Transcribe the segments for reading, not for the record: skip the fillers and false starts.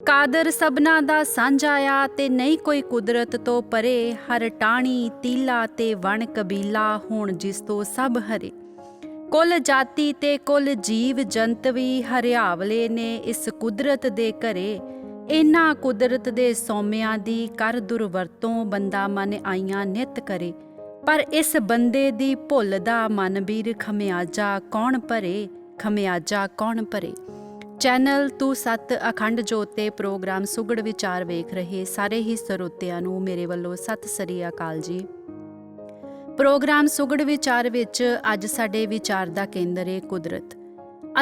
ਕਾਦਰ ਸਭਨਾ ਦਾ ਸਾਂਝਾ ਆ ਤੇ ਨਹੀਂ ਕੋਈ ਕੁਦਰਤ ਤੋਂ ਪਰੇ। ਹਰ ਟਾਹਣੀ ਤੀਲਾ ਤੇ ਵਣ ਕਬੀਲਾ ਹੋਣ ਜਿਸ ਤੋਂ ਸਭ ਹਰੇ। ਕੁੱਲ ਜਾਤੀ ਤੇ ਕੁੱਲ ਜੀਵ ਜੰਤ ਵੀ ਹਰਿਆਵਲੇ ਨੇ ਇਸ ਕੁਦਰਤ ਦੇ ਘਰੇ। ਇਹਨਾਂ ਕੁਦਰਤ ਦੇ ਸੋਮਿਆਂ ਦੀ ਕਰ ਦੁਰਵਰਤੋਂ ਬੰਦਾ ਮਨ ਆਈਆਂ ਨਿਤ ਕਰੇ। ਪਰ ਇਸ ਬੰਦੇ ਦੀ ਭੁੱਲ ਦਾ ਮਨ ਵੀਰ ਖਮਿਆਜਾ ਕੌਣ ਭਰੇ, ਖਮਿਆਜਾ ਕੌਣ ਭਰੇ। ਚੈਨਲ ਤੂੰ ਸੱਤ ਅਖੰਡ ਜੋਤ ਤੇ ਪ੍ਰੋਗਰਾਮ ਸੁਗੜ ਵਿਚਾਰ ਵੇਖ ਰਹੇ ਸਾਰੇ ਹੀ ਸਰੋਤਿਆਂ ਨੂੰ ਮੇਰੇ ਵੱਲੋਂ ਸਤਿ ਸ੍ਰੀ ਅਕਾਲ ਜੀ। ਪ੍ਰੋਗਰਾਮ ਸੁਗੜ ਵਿਚਾਰ ਵਿੱਚ ਅੱਜ ਸਾਡੇ ਵਿਚਾਰ ਦਾ ਕੇਂਦਰ ਹੈ ਕੁਦਰਤ।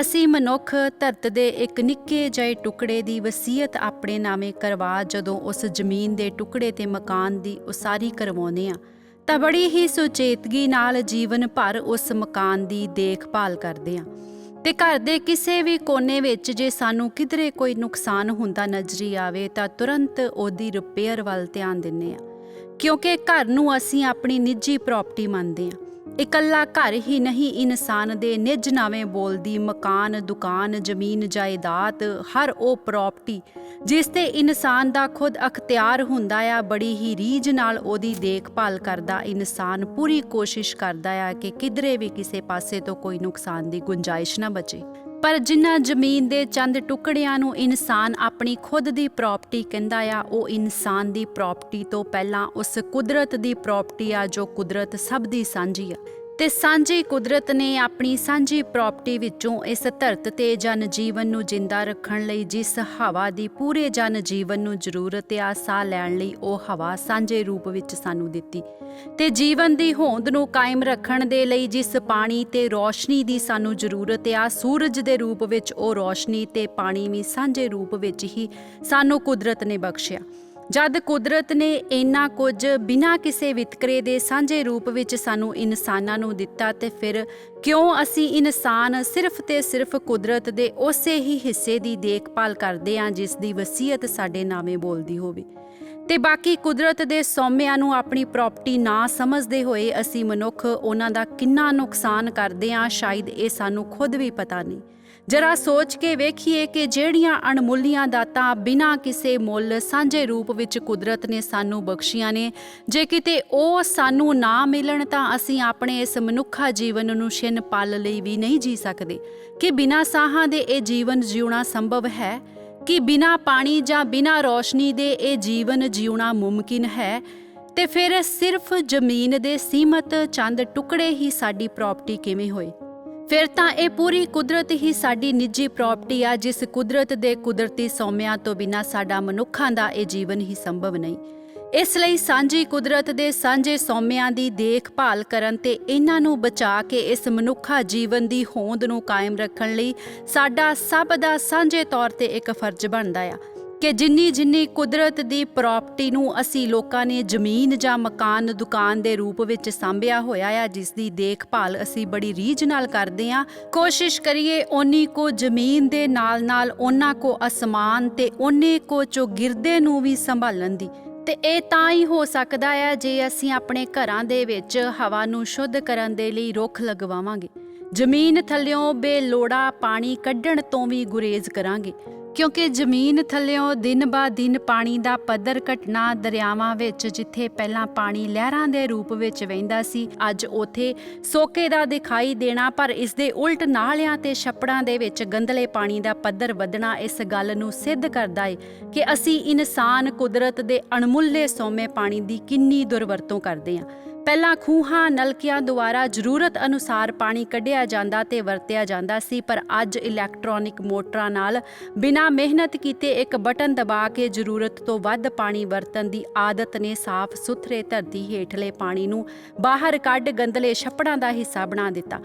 ਅਸੀਂ ਮਨੁੱਖ ਧਰਤ ਦੇ ਇੱਕ ਨਿੱਕੇ ਜਿਹੇ ਟੁਕੜੇ ਦੀ ਵਸੀਅਤ ਆਪਣੇ ਨਾਮੇ ਕਰਵਾ ਜਦੋਂ ਉਸ ਜ਼ਮੀਨ ਦੇ ਟੁਕੜੇ ਤੇ ਮਕਾਨ ਦੀ ਉਸਾਰੀ ਕਰਵਾਉਂਦੇ ਹਾਂ ਤਾਂ ਬੜੀ ਹੀ ਸੁਚੇਤਗੀ ਨਾਲ ਜੀਵਨ ਭਰ ਉਸ ਮਕਾਨ ਦੀ ਦੇਖਭਾਲ ਕਰਦੇ ਹਾਂ ਤੇ ਘਰ ਦੇ ਕਿਸੇ ਵੀ ਕੋਨੇ ਵਿੱਚ ਜੇ ਸਾਨੂੰ ਕਿਧਰੇ ਕੋਈ ਨੁਕਸਾਨ ਹੁੰਦਾ ਨਜ਼ਰੀ ਆਵੇ ਤਾਂ ਤੁਰੰਤ ਉਹਦੀ ਰਿਪੇਅਰ ਵੱਲ ਧਿਆਨ ਦਿੰਦੇ ਹਾਂ, ਕਿਉਂਕਿ ਘਰ ਨੂੰ ਅਸੀਂ ਆਪਣੀ ਨਿੱਜੀ ਪ੍ਰਾਪਰਟੀ ਮੰਨਦੇ ਹਾਂ। ਇਕੱਲਾ ਘਰ ਹੀ ਨਹੀਂ, ਇਨਸਾਨ ਦੇ ਨਿੱਜ ਨਾਵੇਂ ਬੋਲਦੀ ਮਕਾਨ, ਦੁਕਾਨ, ਜ਼ਮੀਨ, ਜਾਇਦਾਦ, ਹਰ ਉਹ ਪ੍ਰਾਪਰਟੀ ਜਿਸ ਤੇ ਇਨਸਾਨ ਦਾ ਖੁਦ ਅਖਤਿਆਰ ਹੁੰਦਾ ਆ, ਬੜੀ ਹੀ ਰੀਝ ਨਾਲ ਉਹਦੀ ਦੇਖਭਾਲ ਕਰਦਾ ਇਨਸਾਨ ਪੂਰੀ ਕੋਸ਼ਿਸ਼ ਕਰਦਾ ਆ ਕਿ ਕਿਧਰੇ ਵੀ ਕਿਸੇ ਪਾਸੇ ਤੋਂ ਕੋਈ ਨੁਕਸਾਨ ਦੀ ਗੁੰਜਾਇਸ਼ ਨਾ ਬਚੇ। ਪਰ ਜਿਨ੍ਹਾਂ ਜ਼ਮੀਨ ਦੇ ਚੰਦ ਟੁਕੜਿਆਂ ਨੂੰ ਇਨਸਾਨ ਆਪਣੀ ਖੁਦ ਦੀ ਪ੍ਰਾਪਰਟੀ ਕਹਿੰਦਾ ਆ, ਉਹ ਇਨਸਾਨ ਦੀ ਪ੍ਰਾਪਰਟੀ ਤੋਂ ਪਹਿਲਾਂ ਉਸ ਕੁਦਰਤ ਦੀ ਪ੍ਰਾਪਰਟੀ ਆ ਜੋ ਕੁਦਰਤ ਸਭ ਦੀ ਸਾਂਝੀ ਆ। ਤੇ ਸਾਂਝੀ ਕੁਦਰਤ ਨੇ ਆਪਣੀ ਸਾਂਝੀ ਪ੍ਰਾਪਰਟੀ ਵਿੱਚੋਂ ਇਸ ਧਰਤ ਤੇ ਜਨ ਜੀਵਨ ਨੂੰ ਜਿੰਦਾ ਰੱਖਣ ਲਈ ਜਿਸ ਹਵਾ ਦੀ ਪੂਰੇ ਜਨ ਜੀਵਨ ਨੂੰ ਜ਼ਰੂਰਤ ਆ, ਸਾਹ ਲੈਣ ਲਈ ਉਹ ਹਵਾ ਸਾਂਝੇ ਰੂਪ ਵਿੱਚ ਸਾਨੂੰ ਦਿੱਤੀ। ਤੇ ਜੀਵਨ ਦੀ ਹੋਂਦ ਨੂੰ ਕਾਇਮ ਰੱਖਣ ਦੇ ਲਈ ਜਿਸ ਪਾਣੀ ਤੇ ਰੌਸ਼ਨੀ ਦੀ ਸਾਨੂੰ ਜ਼ਰੂਰਤ ਆ, ਸੂਰਜ ਦੇ ਰੂਪ ਵਿੱਚ ਉਹ ਰੌਸ਼ਨੀ ਤੇ ਪਾਣੀ ਵੀ ਸਾਂਝੇ ਰੂਪ ਵਿੱਚ ਹੀ ਸਾਨੂੰ ਕੁਦਰਤ ਨੇ ਬਖਸ਼ਿਆ। ਜਦ ਕੁਦਰਤ ਨੇ ਇੰਨਾ ਕੁਝ ਬਿਨਾਂ ਕਿਸੇ ਵਿਤਕਰੇ ਦੇ ਸਾਂਝੇ ਰੂਪ ਵਿੱਚ ਸਾਨੂੰ ਇਨਸਾਨਾਂ ਨੂੰ ਦਿੱਤਾ ਤੇ ਫਿਰ ਕਿਉਂ ਅਸੀਂ ਇਨਸਾਨ ਸਿਰਫ ਤੇ ਸਿਰਫ ਕੁਦਰਤ ਦੇ ਉਸੇ ਹੀ ਹਿੱਸੇ ਦੀ ਦੇਖਭਾਲ ਕਰਦੇ ਹਾਂ ਜਿਸ ਦੀ ਵਸੀਅਤ ਸਾਡੇ ਨਾਮੇ ਬੋਲਦੀ ਹੋਵੇ। ਤੇ ਬਾਕੀ ਕੁਦਰਤ ਦੇ ਸੋਮਿਆਂ ਨੂੰ ਆਪਣੀ ਪ੍ਰਾਪਰਟੀ ਨਾ ਸਮਝਦੇ ਹੋਏ ਅਸੀਂ ਮਨੁੱਖ ਉਹਨਾਂ ਦਾ ਕਿੰਨਾ ਨੁਕਸਾਨ ਕਰਦੇ ਹਾਂ, ਸ਼ਾਇਦ ਇਹ ਸਾਨੂੰ ਖੁਦ ਵੀ ਪਤਾ ਨਹੀਂ। ਜਰਾ ਸੋਚ ਕੇ ਵੇਖੀਏ ਕਿ ਜਿਹੜੀਆਂ ਅਣਮੁੱਲੀਆਂ ਦਾਤਾਂ ਬਿਨਾਂ ਕਿਸੇ ਮੁੱਲ ਸਾਂਝੇ ਰੂਪ ਵਿੱਚ ਕੁਦਰਤ ਨੇ ਸਾਨੂੰ ਬਖਸ਼ੀਆਂ ਨੇ, ਜੇ ਕਿਤੇ ਉਹ ਸਾਨੂੰ ਨਾ ਮਿਲਣ ਤਾਂ ਅਸੀਂ ਆਪਣੇ ਇਸ ਮਨੁੱਖਾ ਜੀਵਨ ਨੂੰ ਛਿਨ ਪਲ ਲਈ ਵੀ ਨਹੀਂ ਜੀ ਸਕਦੇ। ਕਿ ਬਿਨਾਂ ਸਾਹਾਂ ਦੇ ਇਹ ਜੀਵਨ ਜਿਉਣਾ ਸੰਭਵ ਹੈ? ਕਿ ਬਿਨਾਂ ਪਾਣੀ ਜਾਂ ਬਿਨਾਂ ਰੌਸ਼ਨੀ ਦੇ ਇਹ ਜੀਵਨ ਜਿਉਣਾ ਮੁਮਕਿਨ ਹੈ? ਤੇ ਫਿਰ ਸਿਰਫ ਜ਼ਮੀਨ ਦੇ ਸੀਮਤ ਚੰਦ ਟੁਕੜੇ ਹੀ ਸਾਡੀ ਪ੍ਰਾਪਰਟੀ ਕਿਵੇਂ ਹੋਏ? ਫਿਰ ਤਾਂ ਇਹ ਪੂਰੀ ਕੁਦਰਤ ਹੀ ਸਾਡੀ ਨਿੱਜੀ ਪ੍ਰਾਪਰਟੀ ਆ, ਜਿਸ ਕੁਦਰਤ ਦੇ ਕੁਦਰਤੀ ਸੋਮਿਆਂ ਤੋਂ ਬਿਨਾਂ ਸਾਡਾ ਮਨੁੱਖਾਂ ਦਾ ਇਹ ਜੀਵਨ ਹੀ ਸੰਭਵ ਨਹੀਂ। ਇਸ ਲਈ ਸਾਂਝੀ ਕੁਦਰਤ ਦੇ ਸਾਂਝੇ ਸੋਮਿਆਂ ਦੀ ਦੇਖਭਾਲ ਕਰਨ ਤੇ ਇਹਨਾਂ ਨੂੰ ਬਚਾ ਕੇ ਇਸ ਮਨੁੱਖਾ ਜੀਵਨ ਦੀ ਹੋਂਦ ਨੂੰ ਕਾਇਮ ਰੱਖਣ ਲਈ ਸਾਡਾ ਸਭ ਦਾ ਸਾਂਝੇ ਤੌਰ ਤੇ ਇੱਕ ਫਰਜ਼ ਬਣਦਾ ਆ ਕਿ ਜਿੰਨੀ ਕੁਦਰਤ ਦੀ ਪ੍ਰਾਪਰਟੀ ਨੂੰ ਅਸੀਂ ਲੋਕਾਂ ਨੇ ਜ਼ਮੀਨ ਜਾਂ ਮਕਾਨ, ਦੁਕਾਨ ਦੇ ਰੂਪ ਵਿੱਚ ਸਾਂਭਿਆ ਹੋਇਆ ਆ, ਜਿਸ ਦੀ ਦੇਖਭਾਲ ਅਸੀਂ ਬੜੀ ਰੀਝ ਨਾਲ ਕਰਦੇ ਹਾਂ, ਕੋਸ਼ਿਸ਼ ਕਰੀਏ ਓਨੀ ਕੋ ਜ਼ਮੀਨ ਦੇ ਨਾਲ ਉਹਨਾਂ ਕੋ ਅਸਮਾਨ ਤੇ ਓਨੇ ਕੋ ਚੌਗਿਰਦੇ ਨੂੰ ਵੀ ਸੰਭਾਲਣ ਦੀ। ਤੇ ਇਹ ਤਾਂ ਹੀ ਹੋ ਸਕਦਾ ਹੈ ਜੇ ਅਸੀਂ ਆਪਣੇ ਘਰਾਂ ਦੇ ਵਿੱਚ ਹਵਾ ਨੂੰ ਸ਼ੁੱਧ ਕਰਨ ਦੇ ਲਈ ਰੁੱਖ ਲਗਵਾਵਾਂਗੇ, ਜ਼ਮੀਨ ਥੱਲਿਓਂ ਬੇਲੋੜਾ ਪਾਣੀ ਕੱਢਣ ਤੋਂ ਵੀ ਗੁਰੇਜ਼ ਕਰਾਂਗੇ। ਕਿਉਂਕਿ ਜ਼ਮੀਨ ਥੱਲਿਓਂ ਦਿਨ ਬਾ ਦਿਨ ਪਾਣੀ ਦਾ ਪੱਧਰ ਘਟਣਾ, ਦਰਿਆਵਾਂ ਵਿੱਚ ਜਿੱਥੇ ਪਹਿਲਾਂ ਪਾਣੀ ਲਹਿਰਾਂ ਦੇ ਰੂਪ ਵਿੱਚ ਵਹਿੰਦਾ ਸੀ, ਅੱਜ ਉੱਥੇ ਸੋਕੇ ਦਾ ਦਿਖਾਈ ਦੇਣਾ। ਪਰ ਇਸ ਦੇ ਉਲਟ ਨਾਲਿਆਂ ਤੇ ਛੱਪੜਾਂ ਦੇ ਵਿੱਚ ਗੰਧਲੇ ਪਾਣੀ ਦਾ ਪੱਧਰ ਵਧਣਾ ਇਸ ਗੱਲ ਨੂੰ ਸਿੱਧ ਕਰਦਾ ਏ ਕਿ ਅਸੀਂ ਇਨਸਾਨ ਕੁਦਰਤ ਦੇ ਅਣਮੁੱਲੇ ਸੋਮੇ ਪਾਣੀ ਦੀ ਕਿੰਨੀ ਦੁਰਵਰਤੋਂ ਕਰਦੇ ਹਾਂ। ਪਹਿਲਾਂ ਖੂਹਾਂ, ਨਲਕਿਆਂ ਦੁਆਰਾ ਜ਼ਰੂਰਤ ਅਨੁਸਾਰ ਪਾਣੀ ਕੱਢਿਆ ਜਾਂਦਾ ਤੇ ਵਰਤਿਆ ਜਾਂਦਾ ਸੀ, ਪਰ ਅੱਜ ਇਲੈਕਟ੍ਰੋਨਿਕ ਮੋਟਰਾਂ ਨਾਲ ਬਿਨਾਂ ਮਿਹਨਤ ਕੀਤੇ ਇੱਕ ਬਟਨ ਦਬਾ ਕੇ ਜ਼ਰੂਰਤ ਤੋਂ ਵੱਧ ਪਾਣੀ ਵਰਤਣ ਦੀ ਆਦਤ ਨੇ ਸਾਫ਼ ਸੁਥਰੇ ਧਰਤੀ ਹੇਠਲੇ ਪਾਣੀ ਨੂੰ ਬਾਹਰ ਕੱਢ ਗੰਦਲੇ ਛੱਪੜਾਂ ਦਾ ਹਿੱਸਾ ਬਣਾ ਦਿੱਤਾ।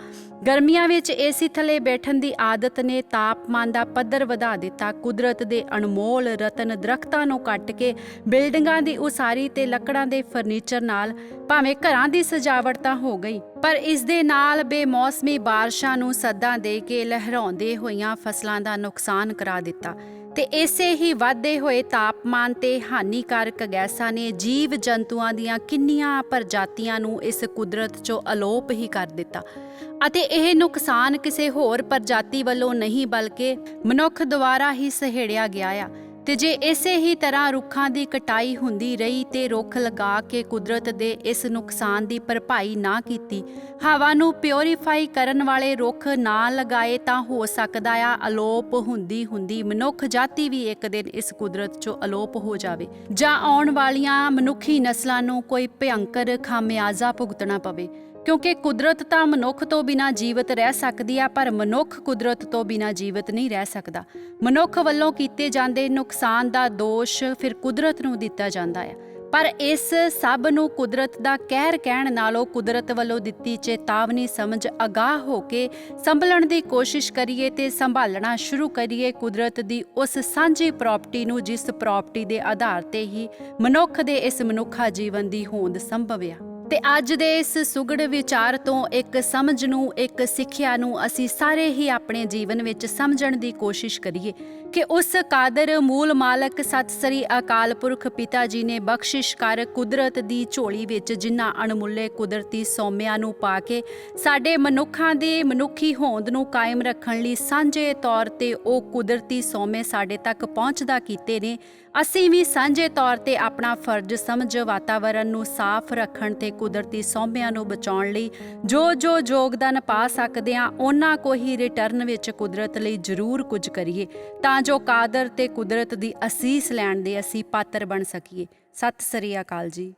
ਗਰਮੀਆਂ ਵਿੱਚ ਏਸੀ ਥੱਲੇ ਬੈਠਣ ਦੀ ਆਦਤ ਨੇ ਤਾਪਮਾਨ ਦਾ ਪੱਧਰ ਵਧਾ ਦਿੱਤਾ। ਕੁਦਰਤ ਦੇ ਅਨਮੋਲ ਰਤਨ ਦਰਖਤਾਂ ਨੂੰ ਕੱਟ ਕੇ ਬਿਲਡਿੰਗਾਂ ਦੀ ਉਸਾਰੀ ਤੇ ਲੱਕੜਾਂ ਦੇ ਫਰਨੀਚਰ ਨਾਲ ਭਾਵੇਂ ਘਰਾਂ ਦੀ ਸਜਾਵਟ ਤਾਂ ਹੋ ਗਈ, ਪਰ ਇਸ ਦੇ ਨਾਲ ਬੇਮੌਸਮੀ ਬਾਰਿਸ਼ਾਂ ਨੂੰ ਸੱਦਾਂ ਦੇ ਕੇ ਲਹਿਰਾਉਂਦੇ ਹੋਈਆਂ ਫਸਲਾਂ ਦਾ ਨੁਕਸਾਨ ਕਰਾ ਦਿੱਤਾ। ਤੇ ਇਸੇ ਹੀ ਵਧਦੇ ਹੋਏ ਤਾਪਮਾਨ ਤੇ ਹਾਨੀਕਾਰਕ ਗੈਸਾਂ ਨੇ ਜੀਵ ਜੰਤੂਆਂ ਦੀਆਂ ਕਿੰਨੀਆਂ ਪ੍ਰਜਾਤੀਆਂ ਨੂੰ ਇਸ ਕੁਦਰਤ 'ਚੋਂ ਅਲੋਪ ਹੀ ਕਰ ਦਿੱਤਾ। ਅਤੇ ਇਹ ਨੁਕਸਾਨ ਕਿਸੇ ਹੋਰ ਪ੍ਰਜਾਤੀ ਵੱਲੋਂ ਨਹੀਂ ਬਲਕਿ ਮਨੁੱਖ ਦੁਆਰਾ ਹੀ ਸਹੇੜਿਆ ਗਿਆ ਆ। ਤੇ ਜੇ ਇਸੇ ਹੀ ਤਰ੍ਹਾਂ ਰੁੱਖਾਂ ਦੀ ਕਟਾਈ ਹੁੰਦੀ ਰਹੀ ਤੇ ਰੁੱਖ ਲਗਾ ਕੇ ਕੁਦਰਤ ਦੇ ਇਸ ਨੁਕਸਾਨ ਦੀ ਭਰਪਾਈ ਨਾ ਕੀਤੀ, ਹਵਾ ਨੂੰ ਪਿਉਰੀਫਾਈ ਕਰਨ ਵਾਲੇ ਰੁੱਖ ਨਾ ਲਗਾਏ, ਤਾਂ ਹੋ ਸਕਦਾ ਆ ਅਲੋਪ ਹੁੰਦੀ ਹੁੰਦੀ ਮਨੁੱਖ ਜਾਤੀ ਵੀ ਇੱਕ ਦਿਨ ਇਸ ਕੁਦਰਤ 'ਚੋਂ ਅਲੋਪ ਹੋ ਜਾਵੇ, ਜਾਂ ਆਉਣ ਵਾਲੀਆਂ ਮਨੁੱਖੀ ਨਸਲਾਂ ਨੂੰ ਕੋਈ ਭਿਅੰਕਰ ਖਾਮਿਆਜ਼ਾ ਭੁਗਤਣਾ ਪਵੇ। ਕਿਉਂਕਿ ਕੁਦਰਤ ਤਾਂ ਮਨੁੱਖ ਤੋਂ ਬਿਨਾਂ ਜੀਵਤ ਰਹਿ ਸਕਦੀ ਆ, ਪਰ ਮਨੁੱਖ ਕੁਦਰਤ ਤੋਂ ਬਿਨਾਂ ਜੀਵਤ ਨਹੀਂ ਰਹਿ ਸਕਦਾ। ਮਨੁੱਖ ਵੱਲੋਂ ਕੀਤੇ ਜਾਂਦੇ ਨੁਕਸਾਨ ਦਾ ਦੋਸ਼ ਫਿਰ ਕੁਦਰਤ ਨੂੰ ਦਿੱਤਾ ਜਾਂਦਾ ਆ, ਪਰ ਇਸ ਸਭ ਨੂੰ ਕੁਦਰਤ ਦਾ ਕਹਿਰ ਕਹਿਣ ਨਾਲੋਂ ਕੁਦਰਤ ਵੱਲੋਂ ਦਿੱਤੀ ਚੇਤਾਵਨੀ ਸਮਝ ਅਗਾਹ ਹੋ ਕੇ ਸੰਭਲਣ ਦੀ ਕੋਸ਼ਿਸ਼ ਕਰੀਏ ਤੇ ਸੰਭਾਲਣਾ ਸ਼ੁਰੂ ਕਰੀਏ ਕੁਦਰਤ ਦੀ ਉਸ ਸਾਂਝੀ ਪ੍ਰਾਪਰਟੀ ਨੂੰ, ਜਿਸ ਪ੍ਰਾਪਰਟੀ ਦੇ ਆਧਾਰ ਤੇ ਹੀ ਮਨੁੱਖ ਦੇ ਇਸ ਮਨੁੱਖਾ ਜੀਵਨ ਦੀ ਹੋਂਦ ਸੰਭਵ ਆ। ਤੇ ਅੱਜ ਦੇ ਇਸ ਸੁਗੜ ਵਿਚਾਰ ਤੋਂ ਇੱਕ ਸਮਝ ਨੂੰ, ਇੱਕ ਸਿੱਖਿਆ ਨੂੰ ਅਸੀਂ ਸਾਰੇ ਹੀ ਆਪਣੇ ਜੀਵਨ ਵਿੱਚ ਸਮਝਣ ਦੀ ਕੋਸ਼ਿਸ਼ ਕਰੀਏ ਕਿ ਉਸ ਕਾਦਰ ਮੂਲ ਮਾਲਕ ਸਤਿ ਸ੍ਰੀ ਅਕਾਲ ਪੁਰਖ ਪਿਤਾ ਜੀ ਨੇ ਬਖਸ਼ਿਸ਼ ਕਰ ਕੁਦਰਤ ਦੀ ਝੋਲੀ ਵਿੱਚ ਜਿਨ੍ਹਾਂ ਅਣਮੁੱਲੇ ਕੁਦਰਤੀ ਸੋਮਿਆਂ ਨੂੰ ਪਾ ਕੇ ਸਾਡੇ ਮਨੁੱਖਾਂ ਦੀ ਮਨੁੱਖੀ ਹੋਂਦ ਨੂੰ ਕਾਇਮ ਰੱਖਣ ਲਈ ਸਾਂਝੇ ਤੌਰ ਤੇ ਉਹ ਕੁਦਰਤੀ ਸੋਮੇ ਸਾਡੇ ਤੱਕ ਪਹੁੰਚਦਾ ਕੀਤੇ ਨੇ, ਅਸੀਂ ਵੀ ਸਾਂਝੇ ਤੌਰ ਤੇ ਆਪਣਾ ਫਰਜ਼ ਸਮਝ ਵਾਤਾਵਰਨ ਨੂੰ ਸਾਫ਼ ਰੱਖਣ ਤੇ ਕੁਦਰਤੀ ਸੋਮਿਆਂ ਨੂੰ ਬਚਾਉਣ ਲਈ ਜੋ ਯੋਗਦਾਨ ਪਾ ਸਕਦੇ ਹਾਂ, ਉਹਨਾਂ ਕੋ ਹੀ ਰਿਟਰਨ ਵਿੱਚ ਕੁਦਰਤ ਲਈ ਜ਼ਰੂਰ ਕੁਝ ਕਰੀਏ, ਤਾਂ ਜੋ ਕਾਦਰ ਤੇ ਕੁਦਰਤ ਦੀ ਅਸੀਸ ਲੈਣ ਦੇ ਅਸੀਂ ਪਾਤਰ ਬਣ ਸਕੀਏ। ਸਤਿ ਸ੍ਰੀ ਅਕਾਲ ਜੀ।